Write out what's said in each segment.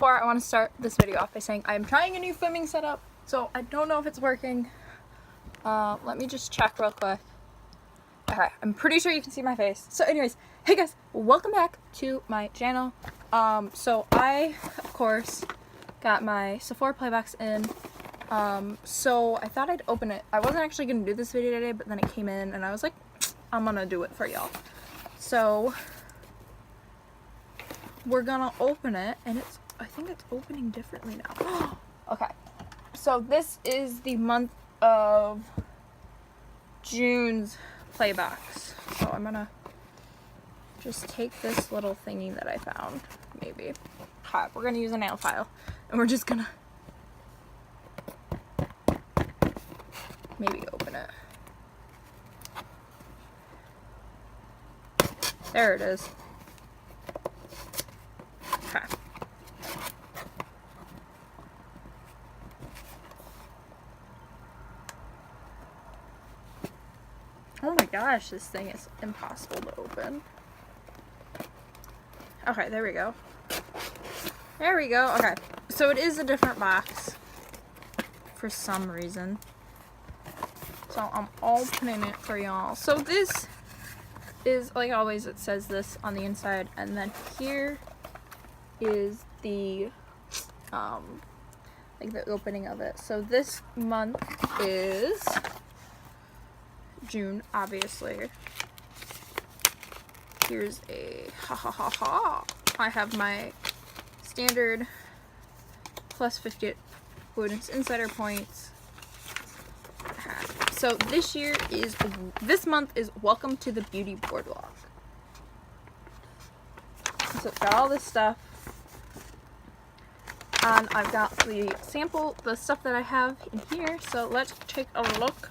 before, I want to start this video off by saying I'm trying a new filming setup, so I don't know if it's working. Let me just check real quick. Okay, I'm pretty sure you can see my face. So anyways, hey guys, welcome back to my channel. So I, of course, got my Sephora playbox in. So I thought I'd open it. I wasn't actually going to do this video today, but then it came in and I was like, I'm gonna do it for y'all. So we're gonna open it, and I think it's opening differently now. Okay, so this is the month of June's playbox. So I'm gonna just take this little thingy that I found, maybe. Okay, we're gonna use a nail file, and we're just gonna maybe open it. There it is. Okay. Oh my gosh, this thing is impossible to open. Okay, there we go. There we go. Okay, so it is a different box for some reason. So I'm opening it for y'all. So this is, like always, it says this on the inside, and then here is the like the opening of it. So this month is June, obviously. Here's a I have my standard plus 50 bonus insider points. So this month is Welcome to the Beauty Boardwalk. So it's got all this stuff. And I've got the stuff that I have in here. So let's take a look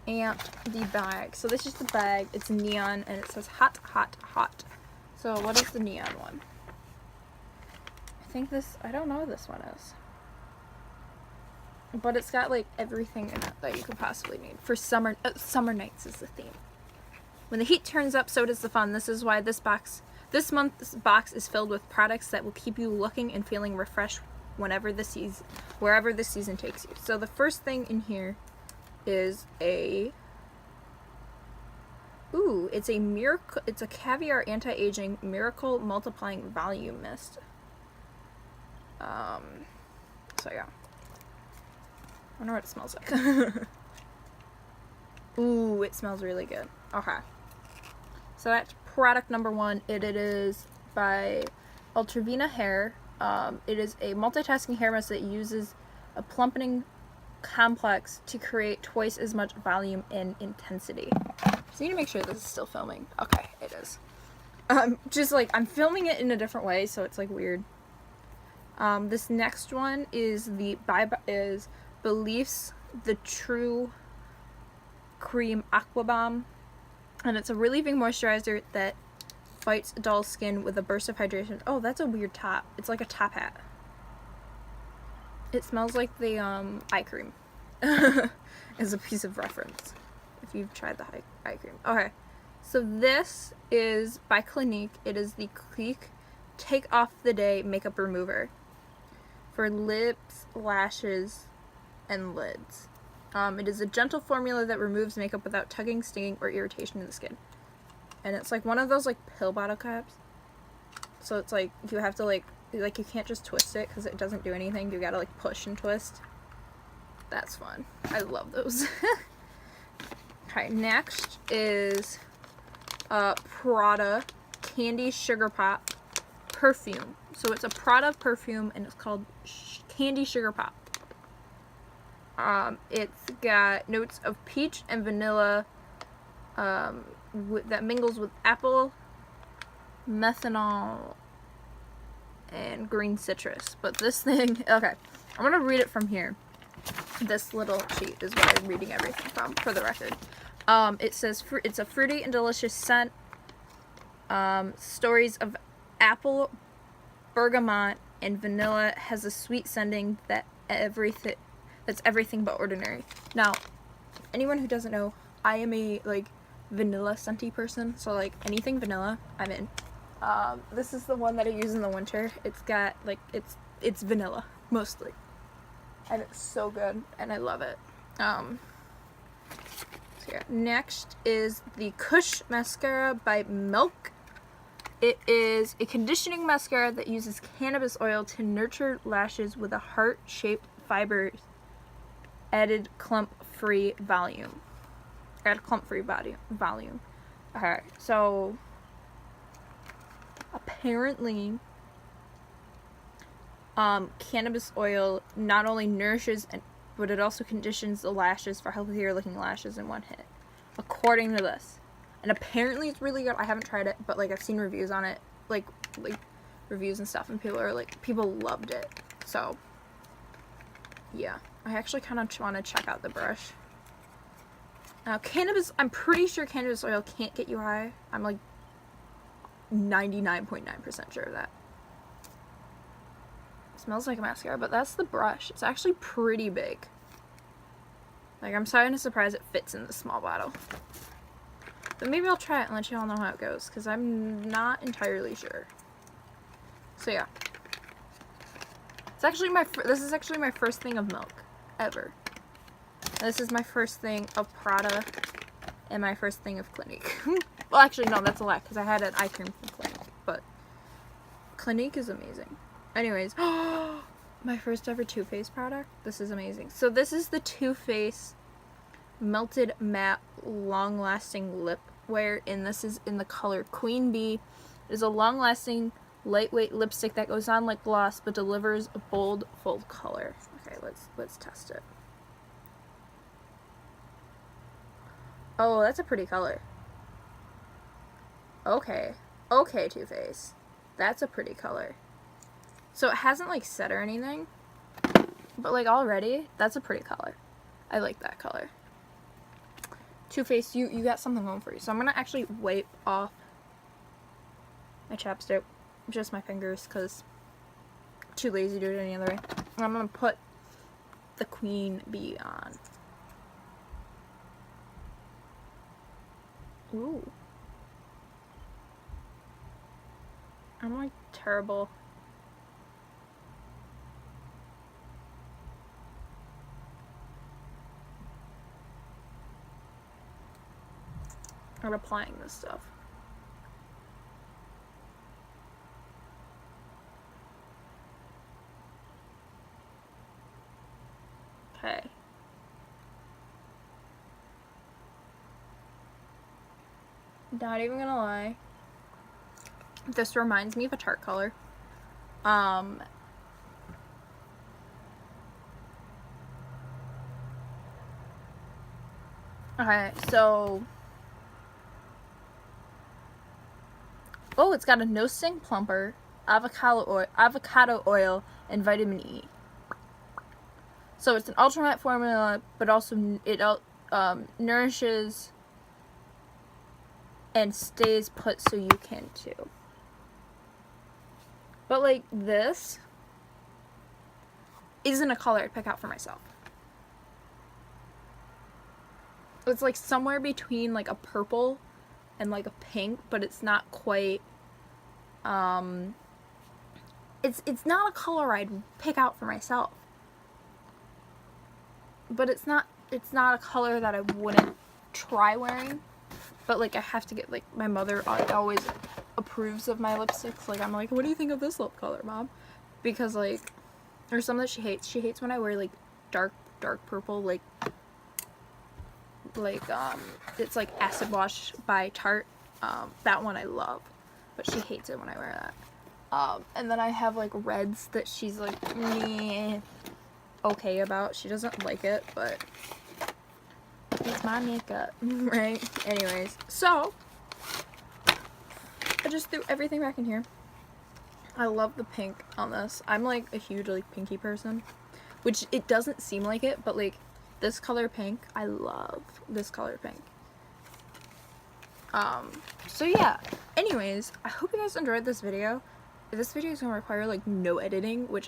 at the bag. So this is the bag. It's neon and it says hot, hot, hot. So what is the neon one? I don't know what this one is. But it's got like everything in it that you could possibly need for summer. Summer nights is the theme. When the heat turns up, so does the fun. This is why this month's box is filled with products that will keep you looking and feeling refreshed wherever the season takes you. So the first thing in here is it's a caviar anti-aging miracle multiplying volume mist. So yeah. I wonder what it smells like. Ooh, it smells really good. Okay. So that's product number 1. It is by Ultravina Hair. It is a multitasking hair mist that uses a plumping complex to create twice as much volume and intensity. Just need to make sure this is still filming. Okay, it is. Just like, I'm filming it in a different way, so it's like weird. This next one is Beliefs the True Cream Aqua Bomb, and it's a relieving moisturizer that fights dull skin with a burst of hydration. Oh, that's a weird top. It's like a top hat. It smells like the eye cream. As a piece of reference, if you've tried the eye cream. Okay, so this is by Clinique. It is the Clinique Take Off the Day Makeup Remover for lips, lashes, and lids. It is a gentle formula that removes makeup without tugging, stinging, or irritation in the skin. And it's like one of those like pill bottle caps. So it's like you have to like you can't just twist it because it doesn't do anything. You gotta like push and twist. That's fun. I love those. Okay, next is Prada Candy Sugar Pop Perfume. So it's a Prada perfume and it's called Candy Sugar Pop. It's got notes of peach and vanilla that mingles with apple, methanol, and green citrus. But this thing, okay, I'm gonna read it from here. This little sheet is what I'm reading everything from, for the record. It says it's a fruity and delicious scent. Stories of apple, bergamot, and vanilla, has a sweet scenting that's everything but ordinary. Now, anyone who doesn't know, I am a like vanilla scenty person, so like anything vanilla, I'm in. This is the one that I use in the winter. It's got like it's vanilla mostly, and it's so good, and I love it. So yeah, next is the Kush mascara by Milk. It is a conditioning mascara that uses cannabis oil to nurture lashes with a heart-shaped fibers added clump-free volume. Volume. Okay, so apparently cannabis oil not only nourishes but it also conditions the lashes for healthier looking lashes in one hit, according to this. And apparently it's really good. I haven't tried it, but like I've seen reviews on it, like reviews and stuff, and people loved it. So yeah, I actually kind of want to check out the brush. Now I'm pretty sure cannabis oil can't get you high. I'm like 99.9% sure of that. Smells like a mascara, but that's the brush. It's actually pretty big. Like, I'm starting to surprise it fits in the small bottle. But maybe I'll try it and let you all know how it goes, because I'm not entirely sure. So yeah. It's actually this is actually my first thing of Milk ever. And this is my first thing of Prada and my first thing of Clinique. Well, actually no, that's a lie, because I had an eye cream from Clinique, but Clinique is amazing. Anyways, my first ever Too Faced product. This is amazing. So this is the Too Faced Melted Matte Long Lasting Lip Wear, and this is in the color Queen Bee. It is a long lasting, lightweight lipstick that goes on like gloss but delivers a bold, full color. Okay, let's test it. Oh, that's a pretty color. Okay, Too Faced. That's a pretty color. So it hasn't like set or anything, but like already, that's a pretty color. I like that color. Too Faced, you got something going for you. So I'm gonna actually wipe off my chapstick, just my fingers, because I'm too lazy to do it any other way. And I'm gonna put the Queen Bee on. Ooh. I'm like terrible. I'm applying this stuff. Okay. Not even gonna lie. This reminds me of a Tarte color. Okay, so oh, it's got a no stink plumper, avocado oil, and vitamin E. So it's an ultra matte formula, but also it nourishes and stays put, so you can too. But like this isn't a color I'd pick out for myself. It's like somewhere between like a purple and like a pink, but it's not quite it's not a color I'd pick out for myself. But it's not a color that I wouldn't try wearing. But like I have to get, like, my mother always approves of my lipsticks. Like I'm like, what do you think of this lip color, Mom? Because like there's some that she hates. She hates when I wear like dark purple, like it's like Acid Wash by Tarte. That one I love, but she hates it when I wear that. And then I have like reds that she's like okay about. She doesn't like it, but it's my makeup, right? Anyways, so I just threw everything back in here. I love the pink on this. I'm like a huge like pinky person, which it doesn't seem like it, but like this color pink, I love this color pink. So yeah, anyways, I hope you guys enjoyed this video. This video is gonna require like no editing, which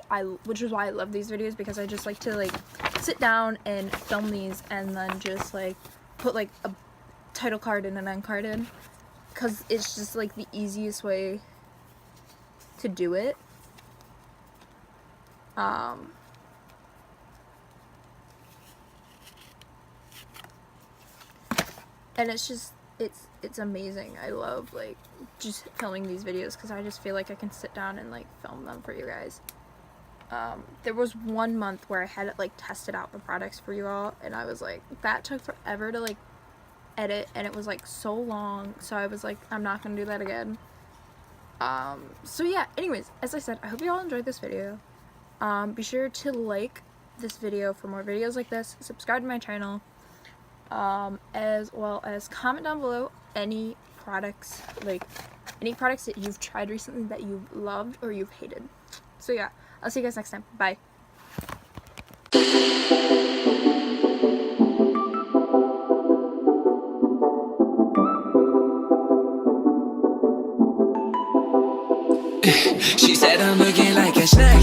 is why I love these videos, because I just like to like sit down and film these and then just like put like a title card and an end card in, because it's just like the easiest way to do it. And it's just, it's amazing. I love, like, just filming these videos because I just feel like I can sit down and, like, film them for you guys. There was 1 month where I had it, like, tested out the products for you all, and I was like, that took forever to, like, edit, and it was, like, so long, so I was like, I'm not gonna do that again. So yeah, anyways, as I said, I hope you all enjoyed this video. Be sure to like this video for more videos like this, subscribe to my channel, as well as comment down below any products, like any products that you've tried recently that you've loved or you've hated. So yeah, I'll see you guys next time. Bye. She said I'm looking like a snack.